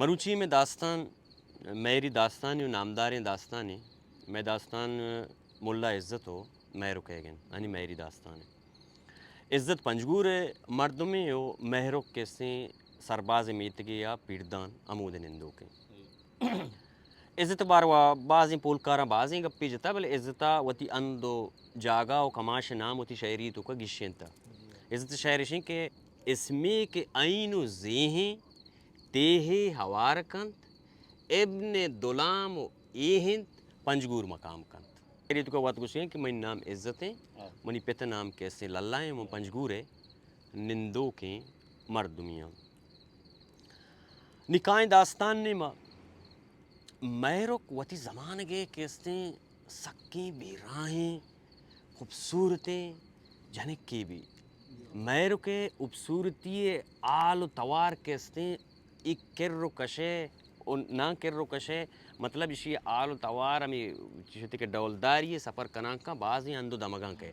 مروچی میں داستان میری داستانی و نامداریں داستانی میں داستان ملا عزت ہو میں رکے گن یعنی میری داستان عزت پنجگور مردمی و مہرک کے سیں سرباز میتگی یا پیردان عمود نندو کے عزت باروا بعضیں پولکاراں بعضیں گپی جتا بل عزتا وتی اندو جاگا و کماش نام وتی شاعری تو کا گشینتا عزت شاعرشیں کہ اسمی کے عین و زیہیں تیہی ہوار کنت ابن دلام و ایہند پنجگور مقام کنت شاعری تو کا وقت گشیں کہ من نام عزت ہیں منی پتہ نام کیسے للائیں من پنجگورے نندو کے مردمیاں نکائیں داستان نے مہرک وتی زمان گے کیستیں سکیں بھی راہیں خوبصورتیں جھنک کی بھی مہرک خوبصورتی آل و توار کیستیں ایک کر و کشے نہ کر و کشے مطلب اسی آل و توار ہمیں چیزیں کہ ڈولداری سفر کناں کا بعضی اندو دمگاں کے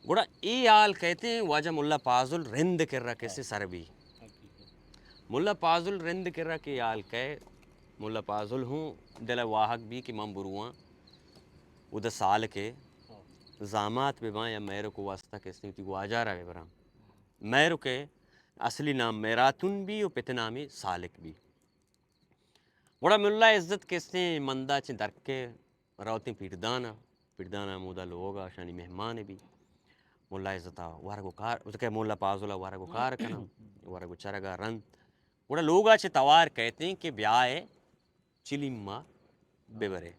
گوڑا ای آل کہتے ہیں واجہ ملا پازل رند کر رہا کیسے سر بھی ملا پازل رند کر رہا کہ آل کہے ملا پازل ہوں دل واحق بھی کہ من بروان ادھا سال کے زامات بے بائیں یا میرو کو واسطہ کسنی تھی وہ آجا رہا ہے برام میرو کے اصلی نام میراتن بھی و پت نامی سالک بھی وڑا ملا عزت کسنے مندہ چھ درکے روتیں پیردانا مودا لوگا شانی مہمان بھی ملا عزتا وارگو کار اس کہ ملا پازولا وارگو کار کنا وارگو چرگا رن وڑا لوگا چھ توار کہتے ہیں کہ بیائے چلیمہ ببرے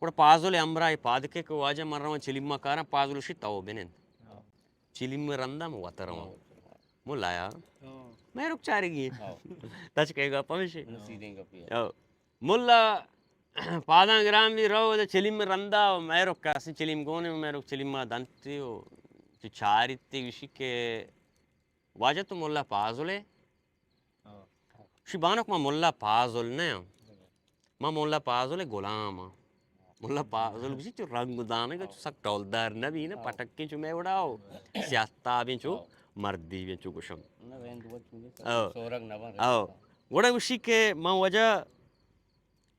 وڑا پازول امرائی پادکے کو واجہ مر رہا چلیمہ کارا پازول شی تاو بینن چلیمہ رندہ مو وطا رہا ملایا میں رک چارے گی تچ کہے گا پمیشے ملا پادان گرام بھی رو دا چلیمہ رندہ میں رک کاسی چلیم گونے میں رک چلیمہ دنتی ہو چاری تی گشی کے واجہ تو ملا پازولے شی بانک ما ملا پازول نے ما ملا پازول غلام ملا پازول بسی چو رنگ دانے گا چو سک ٹولدار نبی نا پٹکی چو میں اڑاؤ سیاہتا بھی چو مردی بھی چو گشم گوڑا بسی کے ما وجہ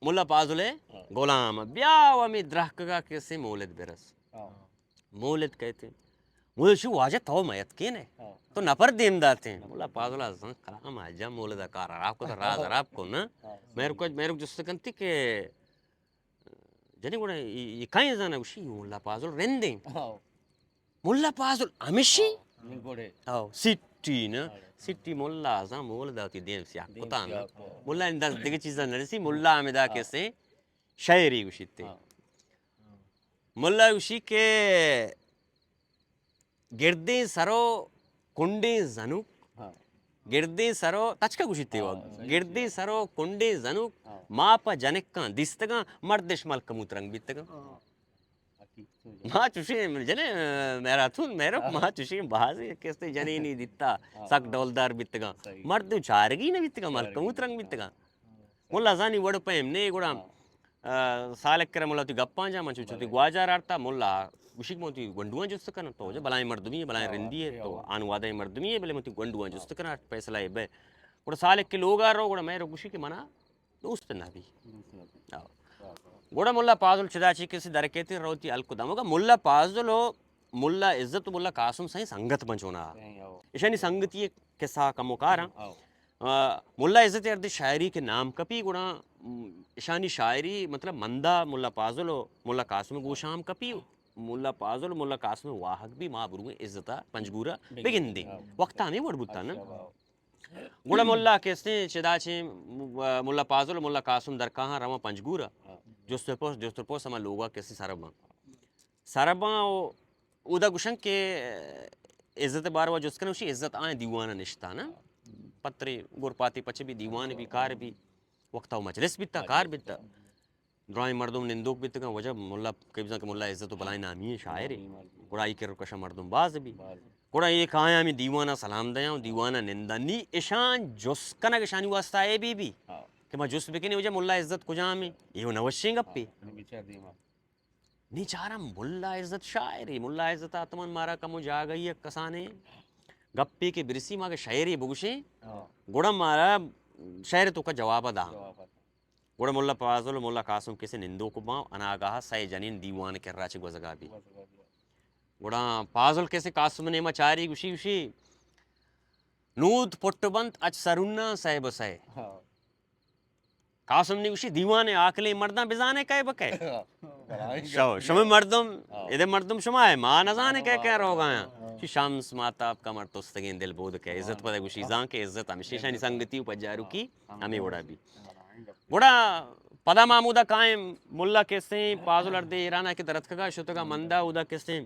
ملا پازولے غلام بیاو ہمیں درہکگا کیسے مولد برس مولد کہتے ہیں مولد شو واجہ تو میت کینے تو نفر دیم داتے ہیں ملا پازولا ازان کلام آجا مولدہ کار عراب کو تو راز عراب کو نا میرے کو جس سکن تھی کہ جنی گوڑا یہ کہیں ازانا وشی ملا پازول رندیں ملا پازول ہمیشی سٹی نا سٹی ملا ازان مولدہ ہوتی دیم سیاہ کتا نا ملا انداز دیگه چیزا نرسی ملا آمدہ کیسے شاعری گوشی تے ملا گوشی کے گردیں سرو کنڈیں زنوک گردیں سرو تچکا گوشیتے ہوا گردیں سرو کنڈیں زنوک ماپا جنکاں دستگاں مردش مل کموت رنگ بیتگاں ماں چوشیں جنے میراتون میرک ماں چوشیں بازی کستے جنی نہیں دیتا سک ڈولدار بیتگاں مرد چارگی نہ بیتگاں مل کموت رنگ بیتگاں ملا زانی وڑ پہم نے گوڑا سالک کرے ملا تی گپاں جا منچو چوتی گواجار آرتا ملا گوشک موتی گنڈوان جست کنا تو جا بلائیں مردمی ہے بلائیں رندی ہے تو آن وعدہ مردمی ہے بلے موتی گنڈوان جست کنا پیسلہ ہے بے گوڑا سالک کے لوگ آ رہو گوڑا میں رو گوشی کے منا دوست نہ بھی گوڑا ملا پازل چدا چی کسی درکیتی روتی الکو دموگا ملا پازل و ملا عزت و ملا قاسم سائیں سنگت بنچونا اشانی سنگتی قصہ کمو کارا ملا عزت اردی شاعری کے نام کپی گوڑا اشانی شاعری مطلب مندہ ملا پازل و ملا قاسم گوشام کپی ملا پازل و ملا قاسم واحق بھی ماں برویں عزتا پنجگورا بگن دیں وقتا ہمیں وڑ بوتا نا گوڑا ملا کیسے چدا چھے ملا پازل و ملا قاسم در کہاں رواں پنجگورا جستر پوس ہما لوگا کیسے سرباں او دا گوشن کے عزت باروا جس کنے اسی عزت آئیں دیوانا نشتا نا پتری گور پاتی پچھے بھی دیوان بھی کار بھی وقتا و مجلس بیتا کار بیتا درائیں مردم نندوک بیتا گا وجہ ملا کبزاں کہ ملا عزت و بلائیں نامی شاعر گوڑائی کر کشا مردم باز بھی گوڑا ایک آیا ہمیں دیوانا سلام دیاں دیوانا نندہ نی اشان جس کنا کشانی واسطہ ہے بھی کہ میں جس بکنے وجہ ملا عزت کجا ہمیں یہ نوشیں گپی نی چارا ملا عزت شاعری ملا عزت آتمان مارا کمو جا گئی کسانے گپی کے برسی ماں کے شاعری بگوشیں گوڑا مارا شاعر تو کا جواب دا گوڑا مولا پازل مولا قاسم کسی نندو کو باں اناگاہ سائے جنین دیوان کر راچ گوزگا بھی گوڑا پازل کسی قاسم نے مچاری گوشی گوشی نود پٹ بند اچ سرونا سائے بسائے قاسم نے گوشی دیوانے آکلے مرداں بزانے کہے بکے شمی مردم ادھے مردم شما ہے ماں نزانے کہہ رو گایا شمس ماتاب کا مرتستگین دل بود کے عزت پتہ گوشی زان کے عزت ہمیں شیشانی سنگ دیتی اوپر جارو کی ہمیں اڑا بھی گوڑا پدا محمودہ قائم ملا کسیں پازل اردے ایرانا کی درد کگا شتگا مندہ اودا کسیں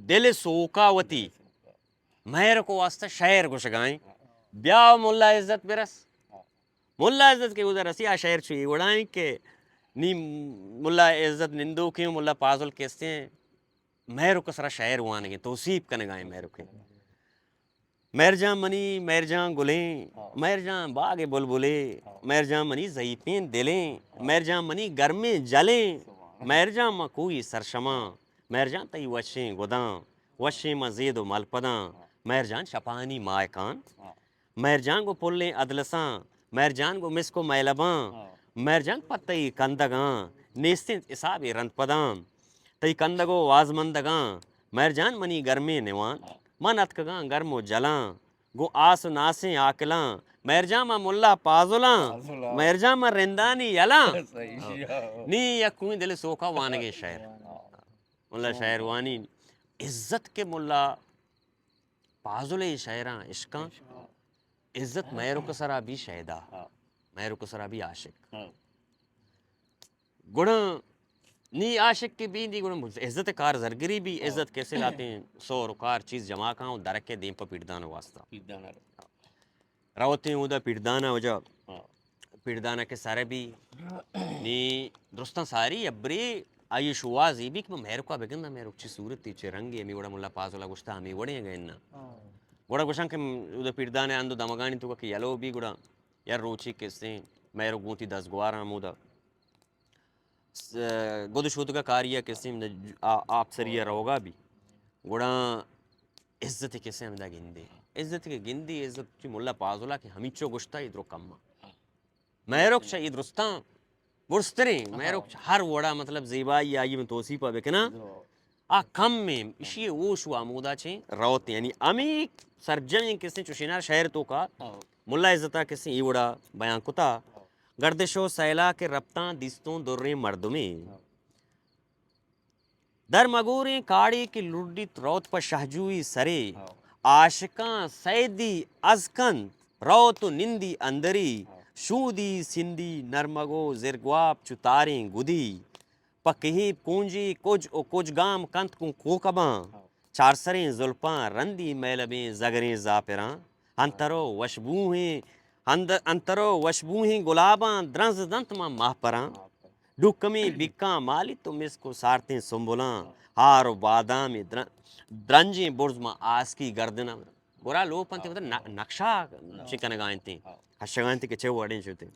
دل سوکا وتی مہر کو واسطہ شعر کو شگائیں بیاو ملا عزت برس ملا عزت کے ادھر رسی آ شعر چھوئی اڑائیں کہ نی ملا عزت نندو کیوں ملا پازل کستے ہیں مہر کو سرا شعر ہوانے گے توصیب کنے گائیں مہر کے مہر جان منی مہر جان گلیں مہر جان باغ بلبلے مہر جان منی ضعیفین دلیں مہر جان منی گرمیں جلیں مہر جان ما کوئی سرشماں مہر جان تئی وشیں گداں وشیں ما زید و ملپداں مہر جان شپانی مائکان مہر جان کو پلیں ادلساں مہر جان کو مسکو میلباں مہر جان پتئی کندگاں نیستیں حساب رند پداں تئی کندگو وازمندگاں مہر جان منی گرمیں نوان من اتکگاں گرم و جلاں گو آس ناسیں آکلاں مہر جان ما ملا پازلاں مہر جان ما رندانی یلاں نی یکویں دل سوکا وانگے شعر ملا شعر وانی عزت کے ملا پازل شاعراں عشقاں عزت مہر کو سرا بھی شہدا مہر کو سرا بھی عاشق گڑا نی عاشق کی بھی دی گڑا عزت کار زرگری بھی عزت کیسے لاتے ہیں سو رکار چیز جمع کھاؤں درکے دیم پا پیڑدانا واسطہ روتے ہیں اودا پیڑدانا ہو جا پیڑدانا کے سارے بھی نی درستان ساری ابری آئی شوازی بھی کہ مہر کو بگندہ مہر اچھی صورت تھی چھ رنگی ہمیں وڑا ملا پازولا گشتا ہمیں وڑے گئے نا گوڑا گوشن کہ اودا پیڑدانے اندو دمگانی تو کہ یلو بھی گوڑا یا روچی کسیں مہرو گونتی دس گوارا مودا گود شودگا کاریا کسیں آپ سریع روگا بھی گوڑا عزت کسیں ہمیں دا گندے عزت کے گندی عزت چی ملا پازولا کہ ہمیں چو گشتا ادرو کم مہروک چا ادرستان گرستریں مہروک ہر وڑا مطلب زیبائی آئی میں توصیفہ بکنا کم میں اسی اوش و آمودہ چھیں روتے یعنی امی سرجمیں کسیں چوشینار شہر تو کا ملا عزتہ کسیں ایوڑا بیان کتا گردش و سیلا کے ربطاں دستوں دریں مردمیں در مگوریں کاڑی کی لڑیت روت پر شہجوئی سرے عاشقاں سیدی ازکن روت و نندی اندری شودی سندی نرمگو زرگواب چتاریں گدی پکہی کونجی کج او کج گام کنت کن کوکباں چار سریں زلپاں رندی میلبیں زگریں زاپراں انترو وشبوہیں گلاباں درنز دنت ماں ماہ پراں ڈکمی بکاں مالی تو مس کو سارتیں سنبلاں ہار و بادام درنجیں برز ماں آس کی گردنا گورا لو پنتے مطلب نقشہ چکن گائیں تیں ہشگائیں تیں کہ چھو اڑیں چھوتے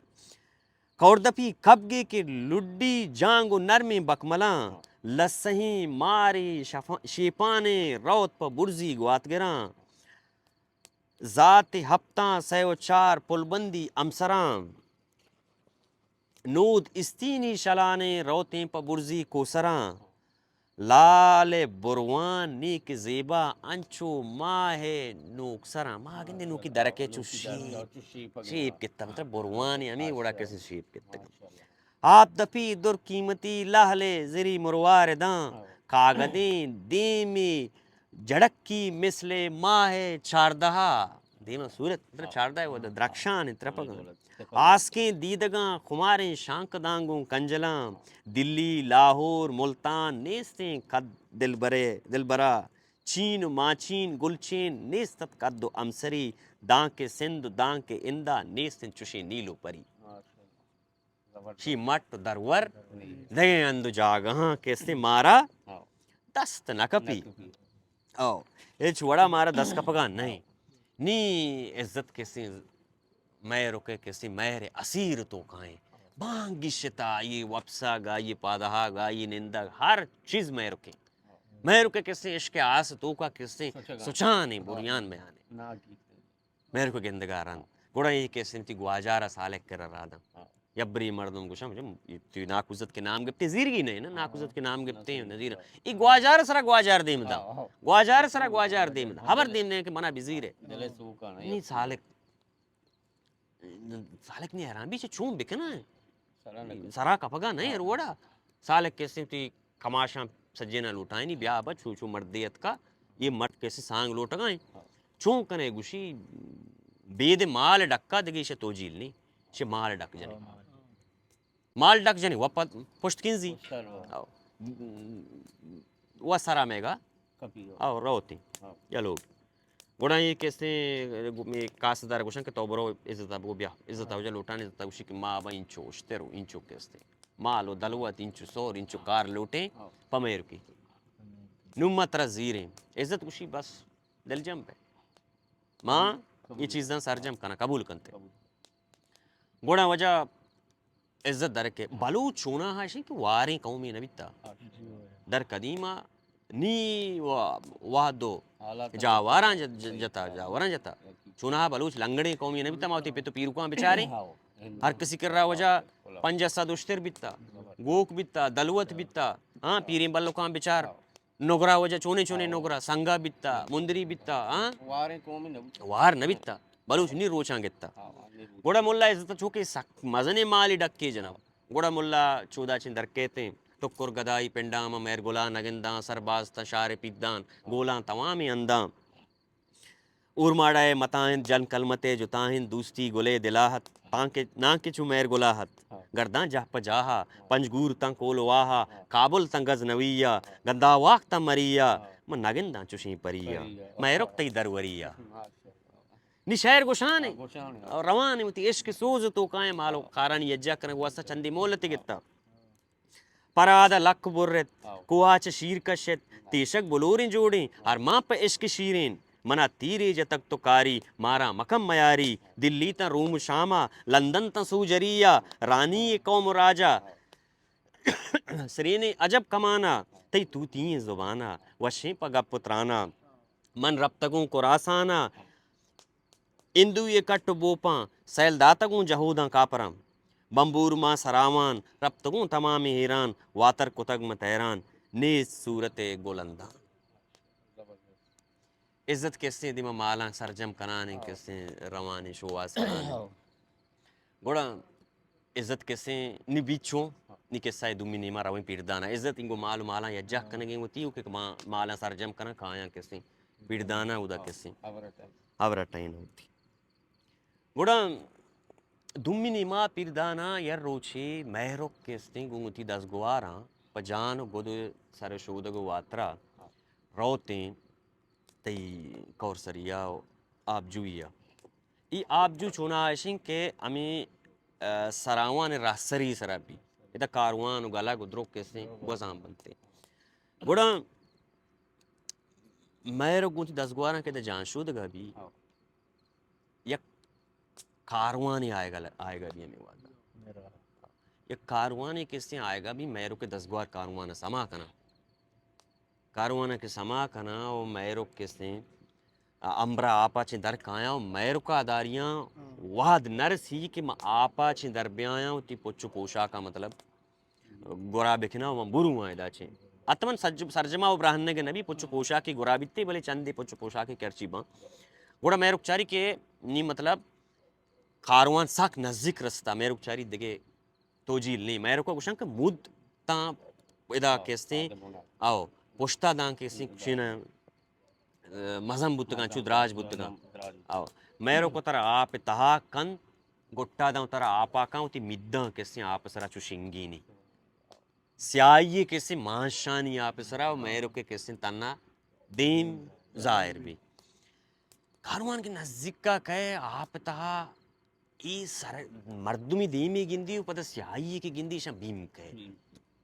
کوردپی کبگے کے لڈی جانگو نرمی بکملاں لسہیں ماری شیپانے روت پا برزی گواتگراں ذات ہفتاں سیو چار پلبندی امسراں نود استینی شلانے روتیں پا برزی کوسراں لال بروان نیک زیبا انچو ماہ نوک سراں ماہ گندے نوکی درکے چو شیپ کتا مطلب بروان ہمیں وڑا کیسے شیپ کتا آپ دپی در قیمتی لہلے زری مروارداں کاغدیں دیمی جڑکی مثل ماہ چاردہا دیما صورت مطلب چاردہ ہے وہ درکشان ترپگاں آسکیں دیدگاں خماریں شانک دانگوں کنجلاں دلی لاہور ملتان نیستیں قد دلبرا چین ماچین گلچین نیستت قد و امسری دان کے سندھ دان کے اندہ نیستیں چوشی نیلو پری شی مٹ درور دیں اندو جاگہاں کیسے مارا دست نکپی او ایچ وڑا مارا دست کپگاں نہیں نی عزت کسی میں رکے کسی مہر اسیر تو کھائیں بانگی شتا یہ وپسا گا یہ پادہا گا یہ نندگ ہر چیز میں رکے میں رکے کسی عشق آس تو کا کسی سچانے بریان میں آنے میں رکے گندگاران گوڑا یہ کیسے تی گواجارا سالک کر رادم یبری مردم گوشم تی ناکوزت کے نام گپتے زیرگی نہیں نا ناکوزت کے نام گپتے ہیں نذیر ای گواجار سرا گواجار دیم دا گواجار سرا گواجار دیم دا خبر دیم نے کہ منا بزیر ہے نہیں سالک سالک نہیں حرام بھی چون بکنا ہے سرا کپگا نہیں روڑا سالک کیسے تی کماشاں سجینا لوٹائیں نہیں بیا با چھو چھو مردیت کا یہ مرد کیسے سانگ لوٹ گائیں چون کنے گوشی بید مال ڈکا دگی شے توجیل نہیں شے مال ڈک جنے مال ڈک جنے وپا پشت کنزی وہ سرا میگا او روتی یا لوگ گوڑا یہ کیسے کاسدار گوشن کہ تو برو عزت ابو بیا عزت ابو جا لوٹانے عزت ابو شکی ما با انچو اشترو انچو کیستے مالو دلوت انچو سور انچو کار لوٹیں پمیر کی نمت را زیریں عزت گوشی بس دل جم پہ ماں یہ چیزاں سرجم کنا قبول کنتے گوڑا وجہ عزت در کے بلوچ چونا ہاشی کہ واریں قومی نبیتا در قدیمہ نی وحدو جاواران جتا چونا بلوچ لنگڑے قومی نبیتا ماوتی پہ تو پیروکاں بچارے ہر کسی کر رہا وجہ پنجہ صد اشتر بیتا گوک بیتا دلوت بیتا ہاں پیریں بلوکاں بچار نگرا وجہ چونے چونے نگرا سنگا بیتا مندری بیتا ہاں وار نبیتا بلوچ نی روچاں گتا گوڑا ملا عزت چوکے مزنے مالی ڈکے جناب گوڑا ملا چودا چن در کہتے ہیں ٹکر گدائی پنڈاما میر گلا نگنداں سرباز تشار پیدان گولاں توامی انداں اورماڑائے متاہن جن کلمتے جتاہن دوستی گلے دلاہت نانکے چو میر گلاہت گرداں جہ پجاہا پنجگور تن کولواہا کابل تن غزنویہ گندا واق تن مریا من نگنداں چوشیں پریا میرک تی دروریا نی شہر گوشانے روانے متی عشق سوز تو کائیں مالو کارانی یجا کرنے واسا چندی مولتی گتا پرادہ لکھ برت کوہاچ شیر کشت تیشک بلوریں جوڑیں ہر ماں پہ عشق شیریں منا تیرے جتک تو کاری مارا مکم میاری دلی تا روم شاما لندن تا سوجریہ رانی قوم راجہ سرین عجب کمانا تی تو تین زبانا وشیں پگا پترانا من ربتگوں قراسانا اندو یہ کٹ بوپاں سیل داتگوں جہوداں کاپرام بمبور ماں سراوان ربتگوں تمام حیران واتر کتگ متیران نیز صورت گولنداں عزت کیسے دیما مالاں سرجم کنانے کیسے روانے شواز کنانے گوڑا عزت کیسے نی بیچوں نی کیسا دومی نیما رویں پیردانا عزت انگو مالو مالاں یجا کنگیں وہ تیو کہ مالاں سرجم کنا کھایاں کیسے پیردانا اودا کیسے آورٹائن ہوتی گوڑا دومی نیما پیردانا یر روچے مہرک کیستے گونگتی دس گواراں پجان گود سر شودگو واترا روتیں تی کورسریا آب جویا ای آب جو چونا آشیں کہ ہمیں سراوان راہ سری سرا بھی ادھا کاروان گلا گدرک کیسے گوزام بنتے گوڑا میرو گونتی دس گواراں کہ دا جان شودگا بھی یک کاروانی آئے گا بھی ہمیں وعدہ یک کاروانی کیسے آئے گا بھی میرو کے دس گوار کاروانا سما کنا کاروانا کے سما کنا او میرو کیسے امبرا آپا چھے در کھایا میرو کا داریاں وحد نرس ہی کہ آپا چھے در بیایا تی پچو پوشا کا مطلب گورا بکنا و برو آئے دا چھے اتمن سرجمہ و براہننے کے نبی پچو پوشا کی گورا بیتے بلے چندے پچو پوشا کی کرچی باں گوڑا میرو چاری کے نی مطلب کاروان ساک نزدیک رستا میرو چاری دگے توجیل نہیں میرو کو گوشن کہ مود تاں ادا کیستے آو پشتا داں کیسے کچھنا مزم بودتگاں چود راج بودتگاں آو میرو کو ترہ آپ تہا کن گٹا داں ترہ آپا کن تی میداں کیسے آپ سرا چو شنگینی سیائی کیسے مانشانی آپ سرا میرو کے کیسے تنہ دیم ظاہر بھی کاروان کے نزدیک کا کہے آپ تہا ای سر مردمی دیمی گندی و پتہ سیائی کی گندی شاں بیم کہے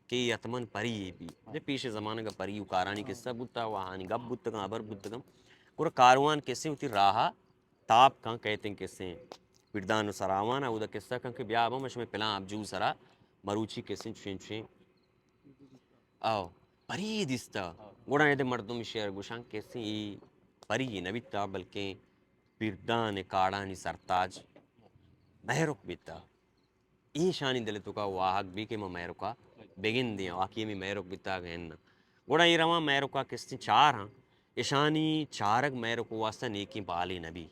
کہ اتمن پری بھی جب پیش زمانہ کا پری کارانی قصہ بودتا وہانی گب بودتگاں ابر بودتگاں اور کاروان کیسے ہوتی راہا تاپ کان کہتے ہیں کیسے پردان و سراوانا او دا قصہ کان کہ بیا ابا مشمع پلان اب جو سرا مروچی کیسے چوشیں چوشیں آو پری دیستا گوڑا ایدے مردم شہر گوشان کیسے ای پری نبیتا بلکہ پردان کاڑانی سرتاج مہرک بیتا ای شانی دل تو کا واہک بھی کہ میں مہرکا بگن دیا واقعی میں مہرک بیتا گہن گوڑا یہ رواں مہرکا کس چار ہاں ایشانی چارگ مہرک واسطہ نیکی بالی نبی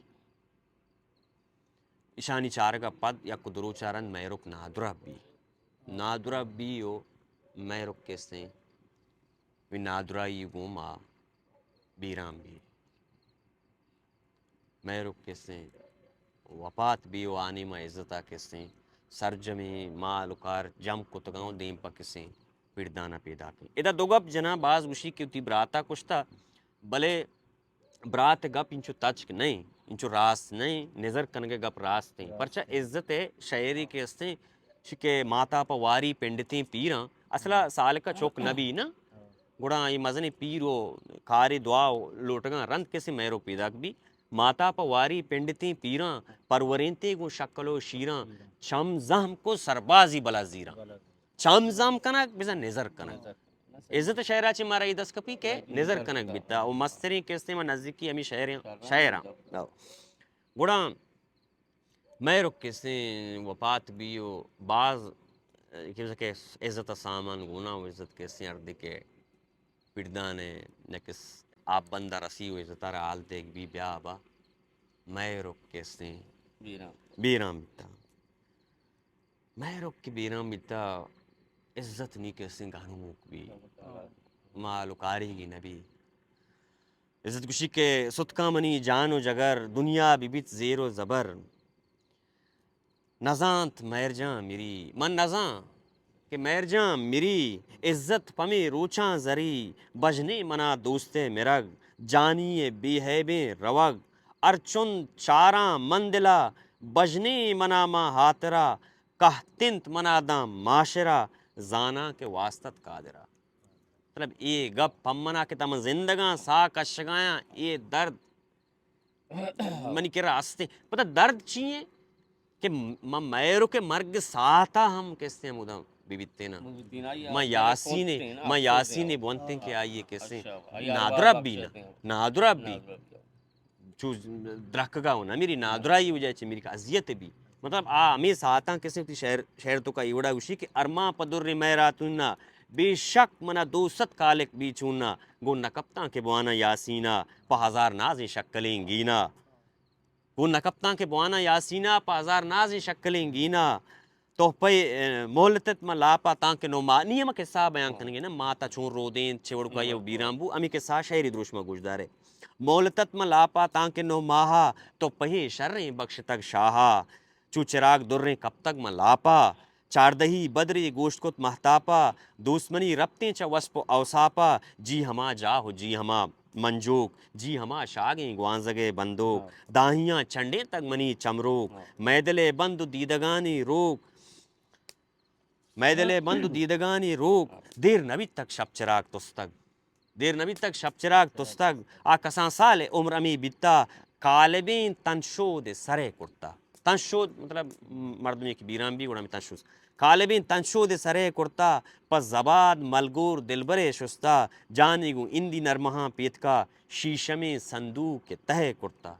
ایشانی چارگا پد یا کدرو چارن مہرک نادرہ بھی ہو مہرک کستے وی نادرائی گوما بیرام بھی مہرک کستے وپات بھی ہو آنی ما عزتہ کستے سرجمی مال اکار جم کتگاؤں دیم پا کسیں پیڑدانا پیدا کی ادھا دو گپ جنا باز گوشی کی تی براتا کشتا بلے برات گپ انچو تچک نہیں انچو راست نہیں نظر کنگے گپ راست نہیں پرچہ عزت شعری کے استے شکے ماتا پا واری پنڈتیں پیران اصلا سالکا چوک نبی نا گوڑا یہ مزنی پیرو کاری دعا لوٹگاں رند کسی میرو پیداک بھی ماتا پا واری پنڈتیں پیران پرورینتے گو شکلو شیران چم زہم کو سربازی بلا زیران چم زہم کنک بزا نظر کنک عزت شہرہ چی مارا دس کپی کے نظر کنک بیتا او مستری کستے میں نزدیکی ہمیں شہران گوڑا میں رک کستے وپات بیو بعض کہ عزت سامان گونا و عزت کستے اردی کے پڑدانے نکس آپ بندہ رسی و عزت را حال دیکھ بھی بیا با میں رک کستے بیرام بیتا میں رک کی بیرام بیتا عزت نہیں کستے گھنوک بھی مالکاری گی نبی عزت کشی کے ستکا منی جان و جگر دنیا بھی بیت زیر و زبر نزانت میر جان میری من نزان کہ میر جان میری عزت پمی روچاں زری بجنے منا دوستے مرگ جانی بی حیبیں روگ ارچن چاراں مندلا بجنے منا ما ہاترا کہتنت منا دا معاشرہ زانا کے واسطت قادرہ مطلب یہ گپ پمنا کہ تم زندگاں سا کشگایاں یہ درد منی کر راستے پتہ درد چیئے کہ میرو کے مرگ ساتا ہم کستے ہیں مدام بیبیتے نا میں یاسین بونتے کہ آئیے کستے نادرب بھی نادرب بھی چو درکگا ہونا میری نادرائی ہو جائے میری عذیت بھی مطلب ہمیں ساتاں کسے ہوتی شہر تو کا ایوڑا ہوشی کہ ارما پدر میراتونا بے شک منا دوست کالک بھی چوننا گو نکپتاں کے بوانا یاسینہ پا ہزار نازیں شکلیں گینا گو نکپتاں کے بوانا یاسینہ پا ہزار نازیں شکلیں گینا تو پئی مولتت ما لاپا تاں کے نو ما نہیں ہم قصہ بیان کرنگے نا ماتا چون رو دین چوڑ کا یہ بیرام بو امی قصہ شہری دروش ما گوشدارے مولتت ما لاپا تاں کے نو ماہا تو پہیں شریں بخش تک شاہا چو چراغ دریں کب تک ما لاپا چاردہی بدری گوشت کت محتاپا دوسمنی ربتیں چا وسپ اوساپا جی ہما جاہو جی ہما منجوک جی ہما شاگیں گوانزگے بندوک داہیاں چنڈیں تک منی چمروک میدلے بند دیدگانی روک میدلے بند دیدگانی روک دیر نبی تک شب چراغ تستگ دیر نبی تک شب چراغ تستگ آ کساں سال عمر امی بیتا کالبین تنشود سرے کرتا تنشود مطلب مردمی کی بیران بھی گوڑا میں تنشود کالبین تنشود سرے کرتا پس زباد ملگور دلبرے شستا جانی گو اندی نرمہاں پیت کا شیشمی صندوق کے تہے کرتا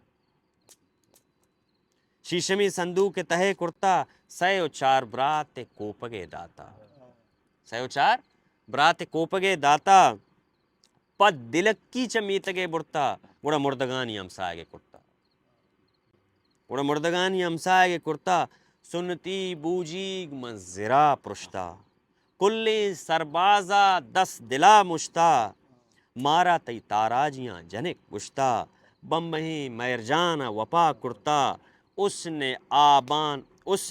شیشمی صندوق کے تہے کرتا سیو چار برات کوپگے داتا سیو چار برات کوپگے داتا پد دلکی چمیتگے برتا گوڑا مردگانی ہمسائے کرتا گوڑا مردگانی ہمسائے کرتا سنتی بوجیگ من زرا پرشتا کلی سربازا دس دلا مشتا مارا تی تاراجیاں جنک گشتا بمبہیں میرجانا وپا کرتا اس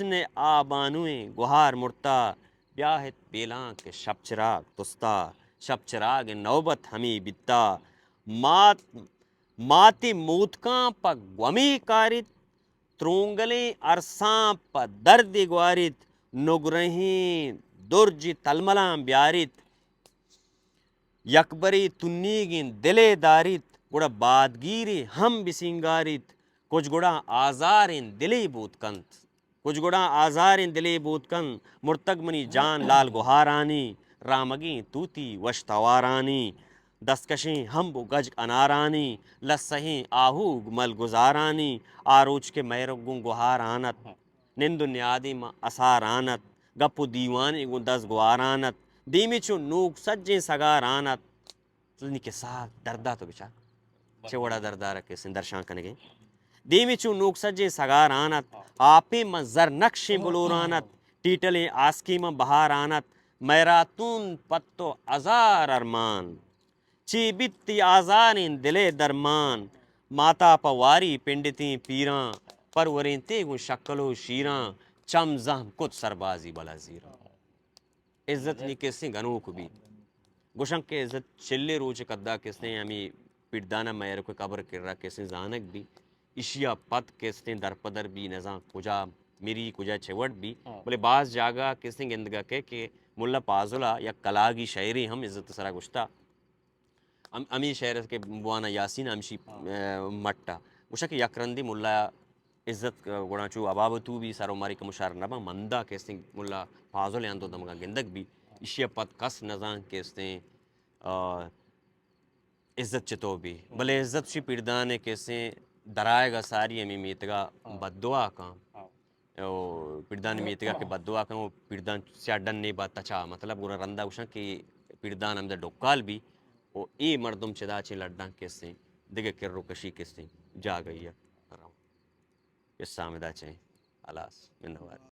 نے آبانویں گہار مرتا بیاہت بیلاں کے شب چراغ تستا شب چراغ نوبت ہمیں بیتا ماتی موتکاں پا گومی کارت ترونگلیں ارساں پا درد گوارت نگرہیں درج تلملاں بیارت یکبری تنیگین دلے دارت گوڑا بادگیری ہم بسنگارت کچھ گوڑا آزارین دلی بود کنت کچھ گوڑا آزارین دلی بود کن مرتگ منی جان لال گوھارانی رامگیں توتی وشتوارانی دستکشیں ہم بو گج انارانی لسہیں آہوگ مل گزارانی آروچ کے میرگوں گوھار آنت نند نیادی ما اسارانت گپو دیوانی گو دز گوارانت دیمی چو نوک سجیں سگارانت تلنی کے ساتھ دردہ تو بچا چھے وڑا دردہ رکھے سندرشان کنگے دیمی چو نوک سجیں سگارانت آپی ما زر نقشیں بلورانت ٹیٹلیں آسکی ما بہارانت میراتون پتو ازار ارمان چی بیتی آزارین دلے درمان ماتا پواری پنڈتیں پیران پروریں تیگو شکل و شیران چم زہم کت سربازی بلا زیران عزت نی کسی گنوک بھی گوشن کے عزت چلے روچ کدا کسنے ہمیں پیڑدانا میر کو قبر کر رہا کسنے زانک بھی اشیا پت کسنے درپدر بھی نظام کجا میری کجا چھوٹ بھی بلے بعض جاگا کسنے گندگا کہ ملا پازولا یا کلاگی شاعری ہم عزت سرا گشتا امی شعر کے بوانا یاسین ہمشی مٹا گوشا کہ یکرندی ملا عزت گوڑا چو ابابتو بھی سارو ماری کا مشار نبا مندہ کسنے ملا پازول یانتو دمگا گندگ بھی اشیا پت کس نظام کسنے عزت چتو بھی بلے عزت شی پیردانے کسنے درائے گا ساری ہمیں میتگا بددعا کام پیردان میتگا کہ بددعا کام پیردان سیا ڈن نہیں بات تچا مطلب گوڑا رندہ گوشا کہ پیردان ہم دا ڈوکال بھی او ای مردم چدا چے لڈان کسنے دیگے کرو کشی کسنے جا گئی ہے اس سامدہ چیں الاس من نوار